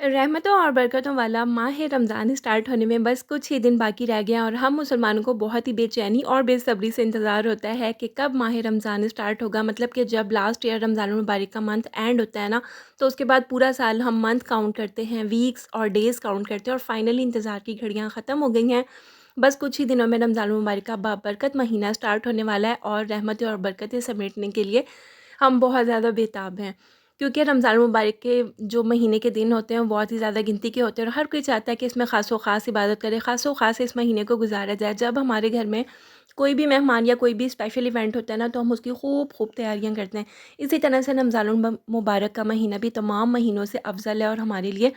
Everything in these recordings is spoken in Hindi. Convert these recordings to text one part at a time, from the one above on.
रहमतों और बरकतों वाला माह रमज़ान स्टार्ट होने में बस कुछ ही दिन बाकी रह गए हैं और हम मुसलमानों को बहुत ही बेचैनी और बेसब्री से इंतज़ार होता है कि कब माह रमज़ान स्टार्ट होगा। मतलब कि जब लास्ट ईयर रमज़ान मुबारक का मंथ एंड होता है ना, तो उसके बाद पूरा साल हम मंथ काउंट करते हैं, वीक्स और डेज़ काउंट करते हैं और फाइनली इंतज़ार की घड़ियाँ ख़त्म हो गई हैं। बस कुछ ही दिनों में रमज़ान मुबारक का बाबरकत महीना स्टार्ट होने वाला है और रहमतें और बरकतें समेटने के लिए हम बहुत ज़्यादा बेताब हैं। क्योंकि रमज़ान मुबारक के जो महीने के दिन होते हैं, वो बहुत ही ज़्यादा गिनती के होते हैं और हर कोई चाहता है कि इसमें ख़ास व ख़ास इबादत करे, ख़ास व ख़ास इस महीने को गुज़ारा जाए। जब हमारे घर में कोई भी मेहमान या कोई भी स्पेशल इवेंट होता है ना, तो हम उसकी खूब तैयारियां करते हैं। इसी तरह से रमज़ान मुबारक का महीना भी तमाम महीनों से अफ़ज़ल है और हमारे लिए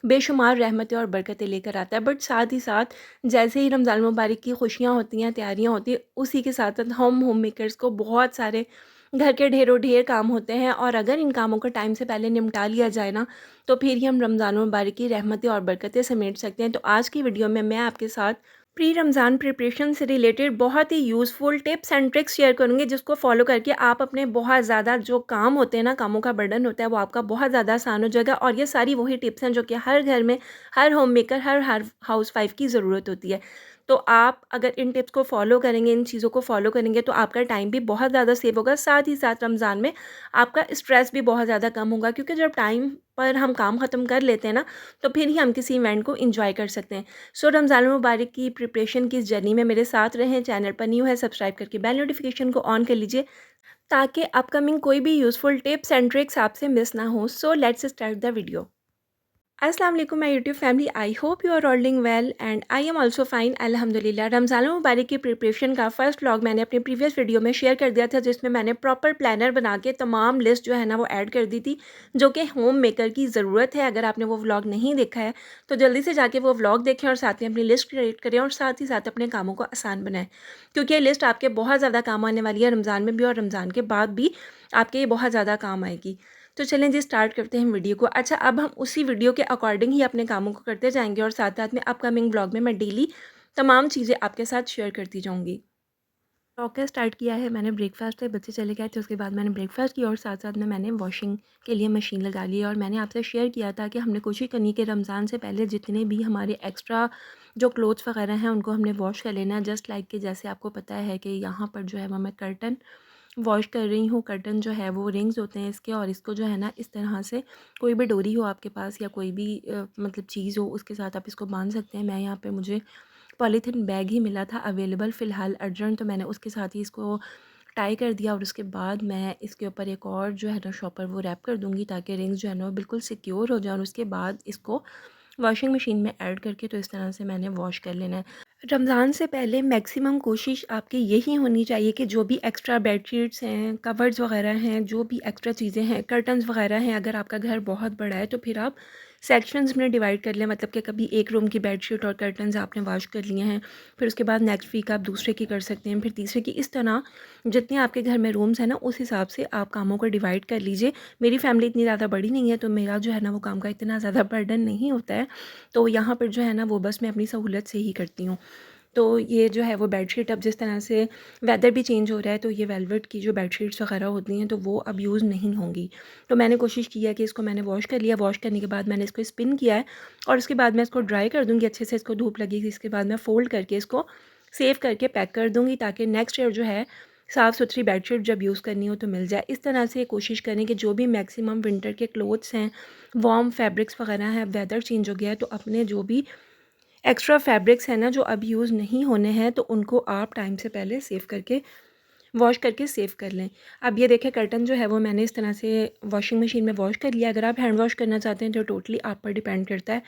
बेशुमार रहमतें और बरकतें लेकर आता है। बट साथ ही साथ जैसे ही रमज़ान मुबारक की खुशियाँ होती हैं, तैयारियाँ होती हैं, उसी के साथ साथ हम होम मेकर्स को बहुत सारे घर के ढेरों ढेर काम होते हैं और अगर इन कामों को टाइम से पहले निपटा लिया जाए ना, तो फिर ही हम रमज़ान मुबारक की रहमतें और बरकतें समेट सकते हैं। तो आज की वीडियो में मैं आपके साथ प्री रमज़ान प्रिपरेशन से रिलेटेड बहुत ही useful tips and tricks share करूँगी, जिसको फॉलो करके आप अपने बहुत ज़्यादा जो काम होते हैं ना, कामों का बर्डन होता है, वो आपका बहुत ज़्यादा आसान हो जाएगा। और ये सारी वही टिप्स हैं जो कि हर घर में, हर होम मेकर, हर हाउसवाइफ़ की ज़रूरत होती है। तो आप अगर इन टिप्स को फॉलो करेंगे, इन चीज़ों को फॉलो करेंगे, तो आपका टाइम भी बहुत ज़्यादा सेव होगा। साथ ही साथ रमज़ान में आपका स्ट्रेस भी बहुत ज़्यादा कम होगा, क्योंकि जब टाइम पर हम काम ख़त्म कर लेते हैं ना, तो फिर ही हम किसी इवेंट को एंजॉय कर सकते हैं। सो रमज़ान मुबारक की प्रिपरेशन की इस जर्नी में मेरे साथ रहें। चैनल पर न्यू है, सब्सक्राइब करके बेल नोटिफिकेशन को ऑन कर लीजिए, ताकि अपकमिंग कोई भी यूज़फुल टिप्स एंड ट्रिक्स आपसे मिस ना हो। So let's start the video. अस्सलाम वालेकुम my YouTube family, I hope you are all doing well and I am also fine अल्हम्दुलिल्लाह। रमज़ान मुबारक की प्रिपरेशन का फर्स्ट व्लॉग मैंने अपनी प्रीवियस वीडियो में शेयर कर दिया था, जिसमें मैंने प्रॉपर प्लानर बना के तमाम लिस्ट जो है ना वो ऐड कर दी थी, जो कि होम मेकर की ज़रूरत है। अगर आपने वो व्लॉग नहीं देखा है तो जल्दी से जाके वो व्लॉग देखें और साथ में अपनी लिस्ट क्रिएट करें और साथ ही साथ अपने कामों को आसान बनाएं, क्योंकि ये लिस्ट आपके बहुत ज़्यादा काम आने वाली है, रमज़ान में भी और रमज़ान के बाद भी आपके ये बहुत ज़्यादा काम आएगी। तो चलें जी, स्टार्ट करते हैं वीडियो को। अच्छा, अब हम उसी वीडियो के अकॉर्डिंग ही अपने कामों को करते जाएंगे और साथ साथ में अपकमिंग ब्लॉग में मैं डेली तमाम चीज़ें आपके साथ शेयर करती जाऊंगी। ब्लॉग का स्टार्ट किया है मैंने ब्रेकफास्ट से, बच्चे चले गए थे, उसके बाद मैंने ब्रेकफास्ट किया और साथ साथ में मैंने वॉशिंग के लिए मशीन लगा ली। और मैंने आपसे शेयर किया था कि हमने कोशिश करनी कि रमज़ान से पहले जितने भी हमारे एक्स्ट्रा जो क्लोथ्स वगैरह हैं उनको हमने वॉश कर लेना है। जस्ट लाइक कि जैसे आपको पता है कि यहाँ पर जो है वो मैं कर्टन वॉश कर रही हूँ। कर्टन जो है वो रिंग्स होते हैं इसके, और इसको जो है ना इस तरह से कोई भी डोरी हो आपके पास या कोई भी मतलब चीज़ हो, उसके साथ आप इसको बांध सकते हैं। मैं यहाँ पे मुझे पॉलीथीन बैग ही मिला था अवेलेबल फ़िलहाल अर्जेंट, तो मैंने उसके साथ ही इसको टाई कर दिया और उसके बाद मैं इसके ऊपर एक और जो है ना शॉपर वो रैप कर दूँगी, ताकि रिंग्स जो है ना वो बिल्कुल सिक्योर हो जाए। और उसके बाद इसको वॉशिंग मशीन में ऐड करके तो इस तरह से मैंने वॉश कर लेना है। रमज़ान से पहले मैक्सिमम कोशिश आपकी यही होनी चाहिए कि जो भी एक्स्ट्रा बेडशीट्स हैं, कवर्स वगैरह हैं, जो भी एक्स्ट्रा चीज़ें हैं, कर्टन्स वगैरह हैं, अगर आपका घर बहुत बड़ा है तो फिर आप सेक्शंस में डिवाइड कर लें। मतलब कि कभी एक रूम की बेडशीट और कर्टन्स आपने वॉश कर लिए हैं, फिर उसके बाद नेक्स्ट वीक आप दूसरे की कर सकते हैं, फिर तीसरे की। इस तरह जितने आपके घर में रूम्स हैं ना, उस हिसाब से आप कामों को डिवाइड कर लीजिए। मेरी फैमिली इतनी ज़्यादा बड़ी नहीं है, तो मेरा जो है ना वो काम का इतना ज़्यादा बर्डन नहीं होता है। तो यहाँ पर जो है ना वो बस मैं अपनी सहूलत से ही करती हूँ। तो ये जो है वो बेडशीट, अब जिस तरह से वेदर भी चेंज हो रहा है, तो ये वेलवेट की जो बेडशीट्स वगैरह होती हैं तो वो अब यूज़ नहीं होंगी। तो मैंने कोशिश की है कि इसको मैंने वॉश कर लिया। वॉश करने के बाद मैंने इसको स्पिन किया है और उसके बाद मैं इसको ड्राई कर दूँगी अच्छे से, इसको धूप लगेगी। इसके बाद मैं फ़ोल्ड करके इसको सेव करके पैक कर दूँगी, ताकि नेक्स्ट ईयर जो है साफ़ सुथरी बेडशीट जब यूज़ करनी हो तो मिल जाए। इस तरह से कोशिश करें कि जो भी मैक्सिमम विंटर के क्लोथ्स हैं, वार्म फैब्रिक्स वगैरह हैं, वेदर चेंज हो गया है तो अपने जो भी एक्स्ट्रा फैब्रिक्स हैं ना जो अब यूज़ नहीं होने हैं, तो उनको आप टाइम से पहले सेव करके वॉश करके सेव कर लें। अब ये देखें, कर्टन जो है वो मैंने इस तरह से वॉशिंग मशीन में वॉश कर लिया। अगर आप हैंड वॉश करना चाहते हैं तो टोटली आप पर डिपेंड करता है।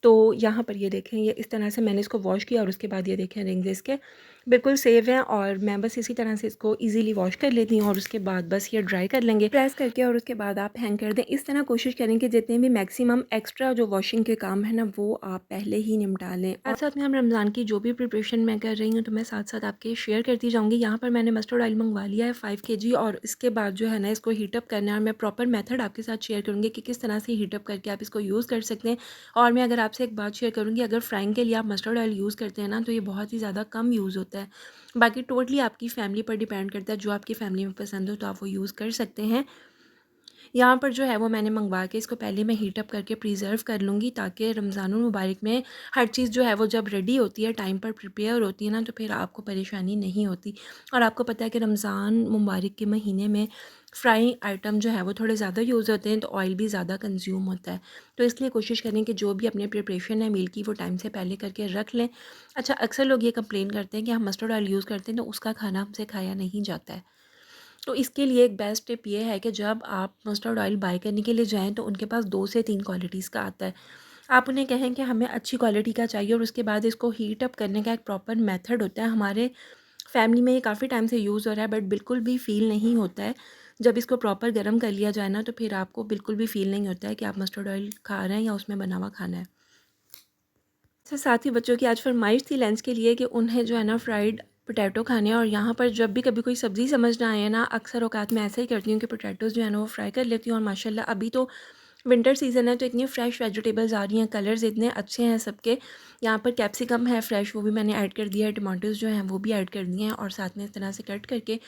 तो यहाँ पर ये देखें, ये इस तरह से मैंने इसको वॉश किया और उसके बाद ये देखें रिंग्स इसके बिल्कुल सेव हैं। और मैं बस इसी तरह से इसको इजीली वॉश कर लेती हूँ और उसके बाद बस ये ड्राई कर लेंगे प्रेस करके, और उसके बाद आप हैंग कर दें। इस तरह कोशिश करें कि जितने भी मैक्सिमम एक्स्ट्रा जो वॉशिंग के काम है ना वो आप पहले ही निपटा लें। और साथ में हम रमज़ान की जो भी प्रिपरेशन मैं कर रही हूँ तो मैं साथ साथ आपके शेयर करती जाऊँगी। यहाँ पर मैंने मस्टर्ड ऑयल मंगवा लिया है 5 kg, और इसके बाद जो है ना इसको हीटअप करना है और मैं प्रॉपर मेथड आपके साथ शेयर करूँगी कि किस तरह से हीटअप करके आप इसको यूज़ कर सकते हैं। और मैं अगर आपसे एक बात शेयर करूँगी, अगर फ्राइंग के लिए आप मस्टर्ड ऑयल यूज़ करते हैं ना तो ये बहुत ही ज़्यादा कम यूज़ होता है। बाकी टोटली आपकी फैमिली पर डिपेंड करता है, जो आपकी फैमिली में पसंद हो तो आप वो यूज़ कर सकते हैं। यहाँ पर जो है वो मैंने मंगवा के इसको पहले मैं हीट अप करके प्रिज़र्व कर लूँगी, ताकि रमज़ानुल मुबारक में हर चीज़ जो है वो जब रेडी होती है, टाइम पर प्रिपेयर होती है ना, तो फिर आपको परेशानी नहीं होती। और आपको पता है कि रमज़ान मुबारक के महीने में फ्राई आइटम जो है वो थोड़े ज़्यादा यूज़ होते हैं, तो ऑयल भी ज़्यादा कंज्यूम होता है। तो इसलिए कोशिश करें कि जो भी अपनी प्रिपरेशन है मील की, वो टाइम से पहले करके रख लें। अच्छा, अक्सर लोग ये कंप्लेन करते हैं कि हम मस्टर्ड ऑयल यूज़ करते हैं तो उसका खाना हमसे खाया नहीं जाता है। तो इसके लिए एक बेस्ट टिप ये है कि जब आप मस्टर्ड ऑयल बाय करने के लिए जाएँ, तो उनके पास 2 से 3 क्वालिटीज़ का आता है। आप उन्हें कहें कि हमें अच्छी क्वालिटी का चाहिए, और उसके बाद इसको हीट अप करने का एक प्रॉपर मेथड होता है। हमारे फैमिली में ये काफ़ी टाइम से यूज़ हो रहा है, बट बिल्कुल भी फ़ील नहीं होता है। जब इसको प्रॉपर गर्म कर लिया जाए ना, तो फिर आपको बिल्कुल भी फ़ील नहीं होता है कि आप मस्टर्ड ऑयल खा रहे हैं या उसमें बना हुआ खाना है। अच्छा, साथ ही बच्चों की आज फ़रमाइश थी लंच के लिए कि उन्हें जो है ना फ्राइड पोटैटो खाने हैं, और यहाँ पर जब भी कभी कोई सब्ज़ी समझ ना आए ना, अक्सर औक़ात मैं ऐसा ही करती हूँ कि पोटैटोज़ जो है ना वो फ्राई कर लेती हूँ। और माशाल्लाह अभी तो विंटर सीज़न है, तो इतनी फ्रेश वेजिटेबल्स आ रही हैं, कलर्स इतने अच्छे हैं सबके। यहाँ पर कैप्सिकम है फ्रेश, वो भी मैंने ऐड कर दिया है, टमाटोज़ जो हैं वो भी ऐड कर दिए हैं, और साथ में इस तरह से कट करके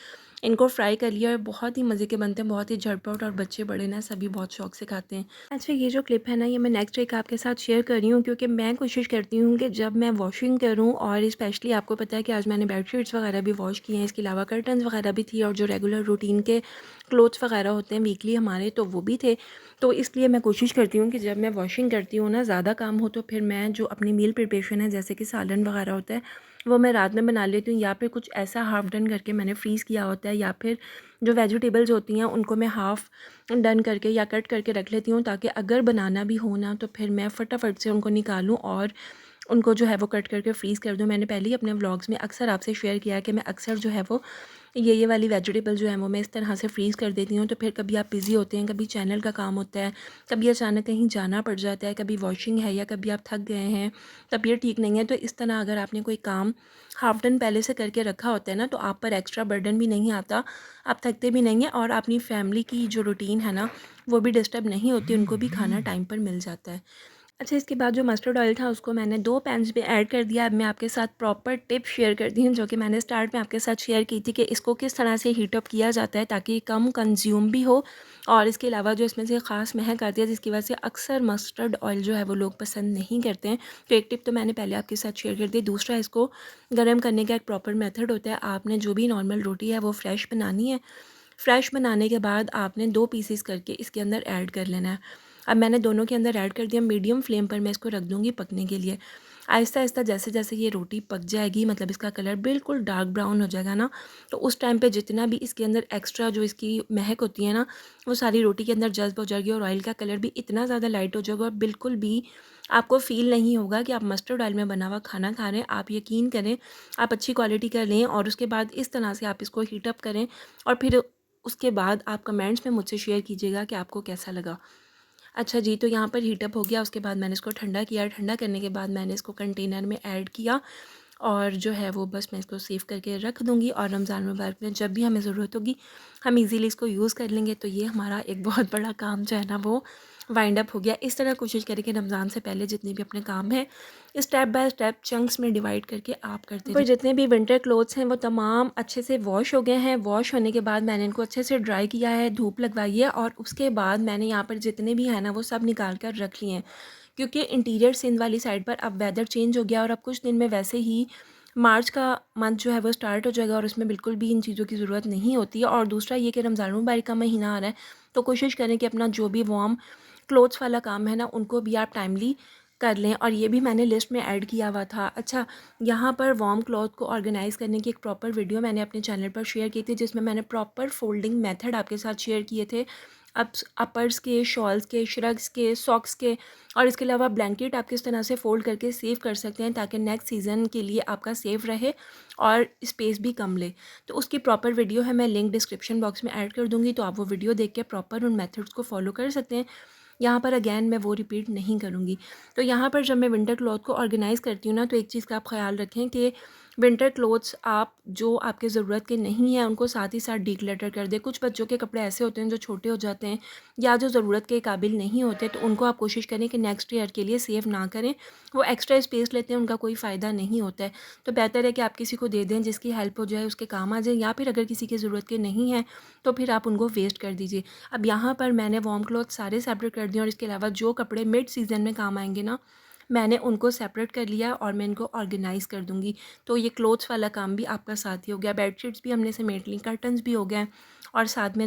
इनको फ्राई कर लिया। और बहुत ही मज़े के बनते हैं, बहुत ही झटपट, और बच्चे बड़े ना सभी बहुत शौक से खाते हैं। अच्छा, ये जो क्लिप है ना, ये मैं नेक्स्ट वीक आपके साथ शेयर कर रही हूँ, क्योंकि मैं कोशिश करती हूँ कि जब मैं वॉशिंग करूँ, और स्पेशली आपको पता है कि आज मैंने बेडशीट्स वगैरह भी वॉश की हैं, इसके अलावा कर्टन्स वगैरह भी थी, और जो रेगुलर रूटीन के क्लोथ्स वगैरह होते हैं वीकली हमारे, तो वो भी थे। तो इसलिए मैं कोशिश करती हूँ कि जब मैं वॉशिंग करती हूँ ना, ज़्यादा काम हो, तो फिर मैं जो अपनी मील प्रिपरेशन है, जैसे कि सालन वगैरह होता है, वो मैं रात में बना लेती हूँ, या फिर कुछ ऐसा हाफ़ डन करके मैंने फ्रीज़ किया होता है, या फिर जो वेजिटेबल्स होती हैं उनको मैं हाफ़ डन करके या कट करके रख लेती हूँ, ताकि अगर बनाना भी हो ना, तो फिर मैं फटाफट से उनको निकालूँ और उनको जो है वो कट करके फ्रीज़ कर दूँ। मैंने पहले ही अपने व्लॉग्स में अक्सर आपसे शेयर किया है कि मैं अक्सर जो है वो ये वाली वेजिटेबल जो है वो मैं इस तरह से फ्रीज़ कर देती हूँ। तो फिर कभी आप बिज़ी होते हैं, कभी चैनल का काम होता है, कभी अचानक कहीं जाना पड़ जाता है, कभी वॉशिंग है, या कभी आप थक गए हैं, तबीयत ठीक नहीं है, तो इस तरह अगर आपने कोई काम हाफ़ डन पहले से करके रखा होता है ना, तो आप पर एक्स्ट्रा बर्डन भी नहीं आता, आप थकते भी नहीं हैं, और अपनी फैमिली की जो रूटीन है ना, वो भी डिस्टर्ब नहीं होती, उनको भी खाना टाइम पर मिल जाता है। अच्छा, इसके बाद जो मस्टर्ड ऑयल था उसको मैंने 2 पैन्स में ऐड कर दिया। अब मैं आपके साथ प्रॉपर टिप शेयर करती हूँ, जो कि मैंने स्टार्ट में आपके साथ शेयर की थी, कि इसको किस तरह से हीट अप किया जाता है ताकि कम कंज़्यूम भी हो, और इसके अलावा जो इसमें से ख़ास महक आती है, जिसकी वजह से अक्सर मस्टर्ड ऑयल जो है वो लोग पसंद नहीं करते हैं। तो एक टिप तो मैंने पहले आपके साथ शेयर कर दी। दूसरा, इसको गर्म करने का एक प्रॉपर मेथड होता है। आपने जो भी नॉर्मल रोटी है वो फ्रेश बनानी है। फ्रेश बनाने के बाद आपने 2 पीसेस करके इसके अंदर ऐड कर लेना है। अब मैंने दोनों के अंदर ऐड कर दिया, मीडियम फ्लेम पर मैं इसको रख दूँगी पकने के लिए। आहिस्ता-आहिस्ता जैसे-जैसे ये रोटी पक जाएगी, मतलब इसका कलर बिल्कुल डार्क ब्राउन हो जाएगा ना, तो उस टाइम पे जितना भी इसके अंदर एक्स्ट्रा जो इसकी महक होती है ना, वो सारी रोटी के अंदर जज़्ब हो जाएगी, और ऑयल का कलर भी इतना ज़्यादा लाइट हो जाएगा, और बिल्कुल भी आपको फ़ील नहीं होगा कि आप मस्टर्ड ऑयल में बना हुआ खाना खा रहे हैं। आप यकीन करें, आप अच्छी क्वालिटी का लें, और उसके बाद इस तरह से आप इसको हीट अप करें, और फिर उसके बाद आप कमेंट्स में मुझसे शेयर कीजिएगा कि आपको कैसा लगा। अच्छा जी, तो यहाँ पर हीटअप हो गया, उसके बाद मैंने इसको ठंडा किया। ठंडा करने के बाद मैंने इसको कंटेनर में ऐड किया, और जो है वो बस मैं इसको सेव करके रख दूँगी, और रमज़ान मुबारक में जब भी हमें ज़रूरत होगी, हम इज़ीली इसको यूज़ कर लेंगे। तो ये हमारा एक बहुत बड़ा काम जो है ना वो वाइंड अप हो गया। इस तरह कोशिश करें कि रमज़ान से पहले जितने भी अपने काम हैं, स्टेप बाय स्टेप चंक्स में डिवाइड करके आप करते पर जितने भी विंटर क्लोथ्स हैं वो तमाम अच्छे से वॉश हो गए हैं। वॉश होने के बाद मैंने इनको अच्छे से ड्राई किया है, धूप लगवाई है, और उसके बाद मैंने यहाँ पर जितने भी हैं ना वो सब निकाल कर रख लिए हैं। क्योंकि इंटीरियर सिंध वाली साइड पर अब वेदर चेंज हो गया, और अब कुछ दिन में वैसे ही मार्च का मंथ जो है वो स्टार्ट हो जाएगा, और उसमें बिल्कुल भी इन चीज़ों की ज़रूरत नहीं होती है। और दूसरा ये कि रमज़ान मुबारक का महीना आ रहा है, तो कोशिश करें कि अपना जो भी वार्म क्लोथ्स वाला काम है ना, उनको भी आप टाइमली कर लें, और ये भी मैंने लिस्ट में ऐड किया हुआ था। अच्छा, यहाँ पर वार्म क्लॉथ को ऑर्गेनाइज़ करने की एक प्रॉपर वीडियो मैंने अपने चैनल पर शेयर की थी, जिसमें मैंने प्रॉपर फोल्डिंग मेथड आपके साथ शेयर किए थे। अपर्स के, शॉल्स के, श्रग्स के, सॉक्स के, और इसके अलावा ब्लैंकेट आप किस तरह से फ़ोल्ड करके सेव कर सकते हैं, ताकि नेक्स्ट सीज़न के लिए आपका सेफ रहे और स्पेस भी कम ले। तो उसकी प्रॉपर वीडियो है, मैं लिंक डिस्क्रिप्शन बॉक्स में ऐड कर दूँगी, तो आप वो वीडियो देख के प्रॉपर उन मेथड्स को फॉलो कर सकते हैं। यहाँ पर अगेन मैं वो रिपीट नहीं करूँगी। तो यहाँ पर जब मैं विंटर क्लॉथ को ऑर्गेनाइज़ करती हूँ ना, तो एक चीज़ का आप ख़्याल रखें कि विंटर क्लोथ्स आप जो आपके ज़रूरत के नहीं हैं उनको साथ ही साथ डिक्लटर कर दें। कुछ बच्चों के कपड़े ऐसे होते हैं जो छोटे हो जाते हैं या जो ज़रूरत के काबिल नहीं होते, तो उनको आप कोशिश करें कि नेक्स्ट ईयर के लिए सेव ना करें। वो एक्स्ट्रा स्पेस लेते हैं, उनका कोई फ़ायदा नहीं होता है। तो बेहतर है कि आप किसी को दे दें जिसकी हेल्प हो जाए, उसके काम आ जाए, या फिर अगर किसी की ज़रूरत के नहीं हैं तो फिर आप उनको वेस्ट कर दीजिए। अब यहाँ पर मैंने वार्म क्लॉथ सारे सेपरेट कर दिए और इसके अलावा जो कपड़े मिड सीज़न में काम आएँगे ना, मैंने उनको सेपरेट कर लिया और मैं इनको ऑर्गेनाइज़ कर दूँगी। तो ये क्लोथ्स वाला काम भी आपका साथ ही हो गया, बेडशीट्स भी हमने समेट ली, कर्टन्स भी हो गए और साथ में